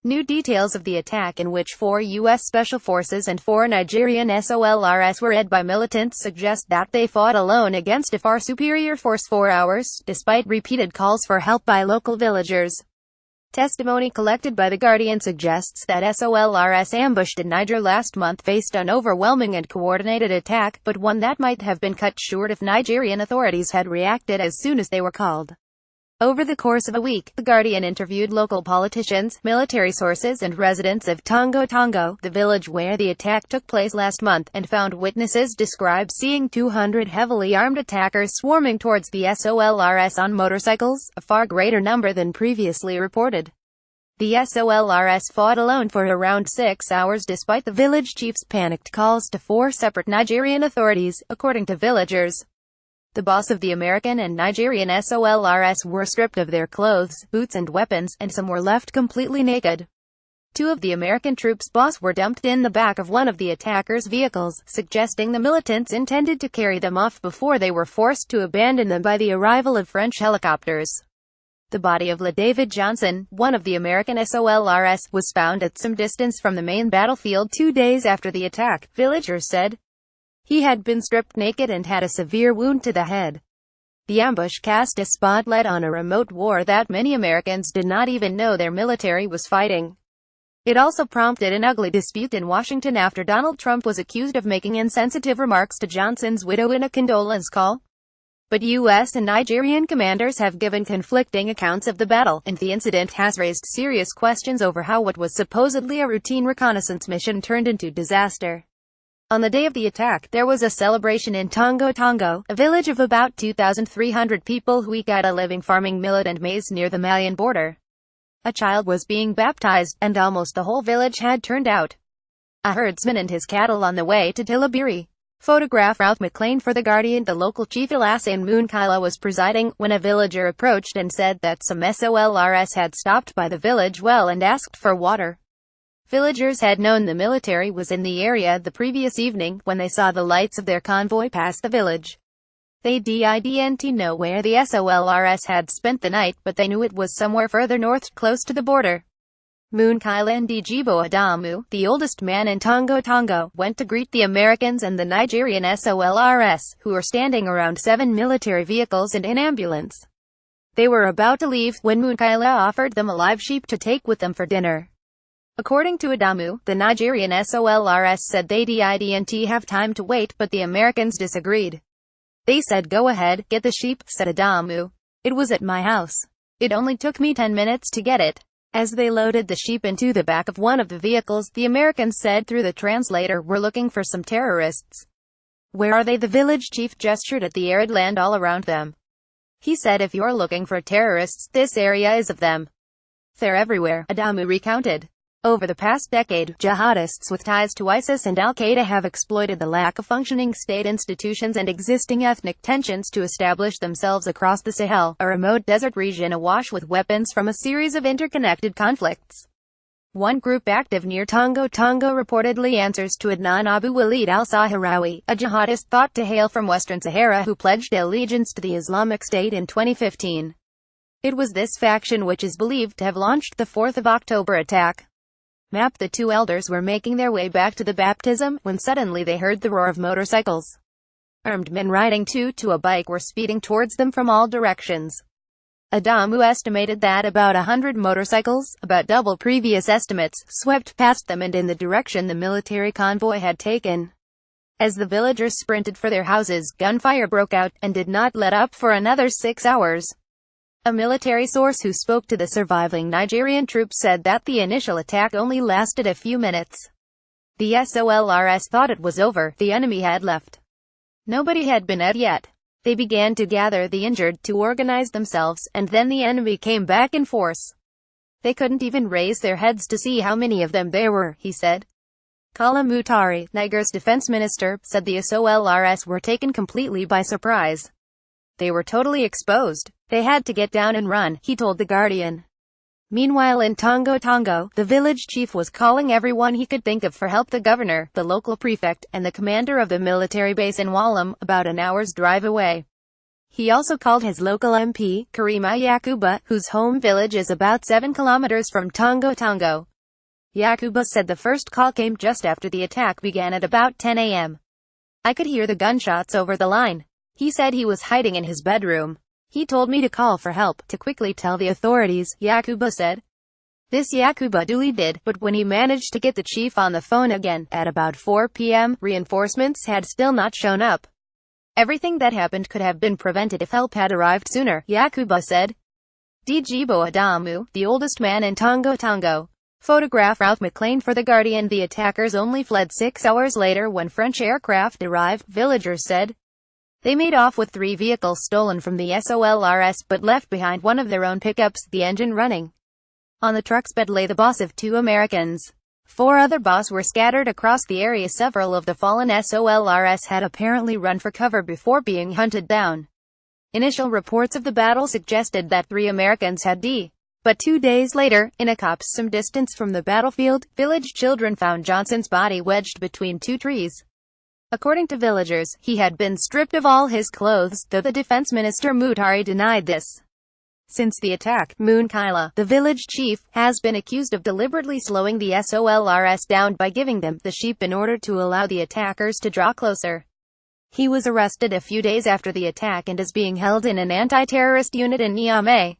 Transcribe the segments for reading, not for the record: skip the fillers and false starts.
New details of the attack, in which 4 U.S. Special Forces and 4 Nigerian SOLRs were led by militants, suggest that they fought alone against a far superior force for hours, despite repeated calls for help by local villagers. Testimony collected by The Guardian suggests that SOLRs ambushed in Niger last month faced an overwhelming and coordinated attack, but one that might have been cut short if Nigerian authorities had reacted as soon as they were called. Over the course of a week, The Guardian interviewed local politicians, military sources and residents of Tongo Tongo, the village where the attack took place last month, and found witnesses describe seeing 200 heavily armed attackers swarming towards the SOLRs on motorcycles, a far greater number than previously reported. The SOLRs fought alone for around 6 hours despite the village chief's panicked calls to 4 separate Nigerian authorities, according to villagers. The boss of the American and Nigerian SOLRs were stripped of their clothes, boots and weapons, and some were left completely naked. 2 of the American troops' boss were dumped in the back of one of the attackers' vehicles, suggesting the militants intended to carry them off before they were forced to abandon them by the arrival of French helicopters. The body of David Johnson, one of the American SOLRs, was found at some distance from the main battlefield 2 days after the attack, villagers said. He had been stripped naked and had a severe wound to the head. The ambush cast a spotlight on a remote war that many Americans did not even know their military was fighting. It also prompted an ugly dispute in Washington after Donald Trump was accused of making insensitive remarks to Johnson's widow in a condolence call. But U.S. and Nigerian commanders have given conflicting accounts of the battle, and the incident has raised serious questions over how what was supposedly a routine reconnaissance mission turned into disaster. On the day of the attack, there was a celebration in Tongo Tongo, a village of about 2,300 people who eke out a living farming millet and maize near the Malian border. A child was being baptized, and almost the whole village had turned out. A herdsman and his cattle on the way to Tilabiri. Photograph Ralph McLean for The Guardian. The local chief Alassane Munkaila was presiding when a villager approached and said that some SOLRs had stopped by the village well and asked for water. Villagers had known the military was in the area the previous evening when they saw the lights of their convoy pass the village. They didn't know where the SOLRs had spent the night, but they knew it was somewhere further north, close to the border. Munkaila Ndijibo Adamu, the oldest man in Tongo Tongo, went to greet the Americans and the Nigerian SOLRs, who were standing around 7 military vehicles and an ambulance. They were about to leave when Munkaila offered them a live sheep to take with them for dinner. According to Adamu, the Nigerian SOLRs said they didn't have time to wait, but the Americans disagreed. They said, "Go ahead, get the sheep," said Adamu. "It was at my house. It only took me 10 minutes to get it." As they loaded the sheep into the back of one of the vehicles, the Americans said through the translator, "We're looking for some terrorists." "Where are they?" The village chief gestured at the arid land all around them. He said, "If you're looking for terrorists, this area is of them. They're everywhere," Adamu recounted. Over the past decade, jihadists with ties to ISIS and Al-Qaida have exploited the lack of functioning state institutions and existing ethnic tensions to establish themselves across the Sahel, a remote desert region awash with weapons from a series of interconnected conflicts. One group active near Tongo Tongo reportedly answers to Adnan Abu Walid al-Sahrawi, a jihadist thought to hail from Western Sahara who pledged allegiance to the Islamic State in 2015. It was this faction which is believed to have launched the 4th of October attack. The 2 elders were making their way back to the baptism, when suddenly they heard the roar of motorcycles. Armed men riding 2 to a bike were speeding towards them from all directions. Adamu estimated that about 100 motorcycles, about double previous estimates, swept past them and in the direction the military convoy had taken. As the villagers sprinted for their houses, gunfire broke out, and did not let up for another 6 hours. A military source who spoke to the surviving Nigerian troops said that the initial attack only lasted a few minutes. The SOLRs thought it was over, the enemy had left. Nobody had been out yet. They began to gather the injured, to organize themselves, and then the enemy came back in force. They couldn't even raise their heads to see how many of them there were, he said. Kala Mutari, Niger's defense minister, said the SOLRs were taken completely by surprise. They were totally exposed. They had to get down and run, he told The Guardian. Meanwhile in Tongo Tongo, the village chief was calling everyone he could think of for help: the governor, the local prefect, and the commander of the military base in Wallam, about an hour's drive away. He also called his local MP, Karima Yakuba, whose home village is about 7 kilometers from Tongo Tongo. Yakuba said the first call came just after the attack began at about 10 a.m. I could hear the gunshots over the line. He said he was hiding in his bedroom. He told me to call for help, to quickly tell the authorities, Yakuba said. This Yakuba duly did, but when he managed to get the chief on the phone again, at about 4 p.m., reinforcements had still not shown up. Everything that happened could have been prevented if help had arrived sooner, Yakuba said. Djibo Adamu, the oldest man in Tongo Tongo, photographed Ralph McLean for The Guardian. The attackers only fled 6 hours later when French aircraft arrived, villagers said. They made off with 3 vehicles stolen from the SOLRS, but left behind one of their own pickups, the engine running. On the truck's bed lay the boss of 2 Americans. 4 other boss were scattered across the area. Several of the fallen SOLRS had apparently run for cover before being hunted down. Initial reports of the battle suggested that 3 Americans had died. But 2 days later, in a copse some distance from the battlefield, village children found Johnson's body wedged between 2 trees. According to villagers, he had been stripped of all his clothes, though the defense minister Mutari denied this. Since the attack, Munkaila, the village chief, has been accused of deliberately slowing the SOLRS down by giving them the sheep in order to allow the attackers to draw closer. He was arrested a few days after the attack and is being held in an anti-terrorist unit in Niamey.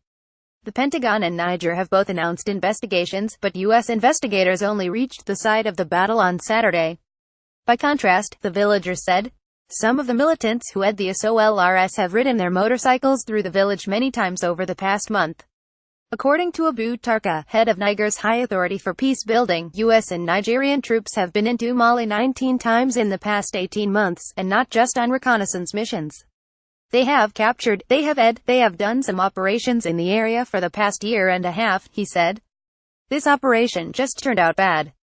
The Pentagon and Niger have both announced investigations, but U.S. investigators only reached the site of the battle on Saturday. By contrast, the villagers said, some of the militants who led the SOLRS have ridden their motorcycles through the village many times over the past month. According to Abu Tarka, head of Niger's High Authority for Peace Building, U.S. and Nigerian troops have been into Mali 19 times in the past 18 months, and not just on reconnaissance missions. They have captured, they have done some operations in the area for the past year and a half, he said. This operation just turned out bad.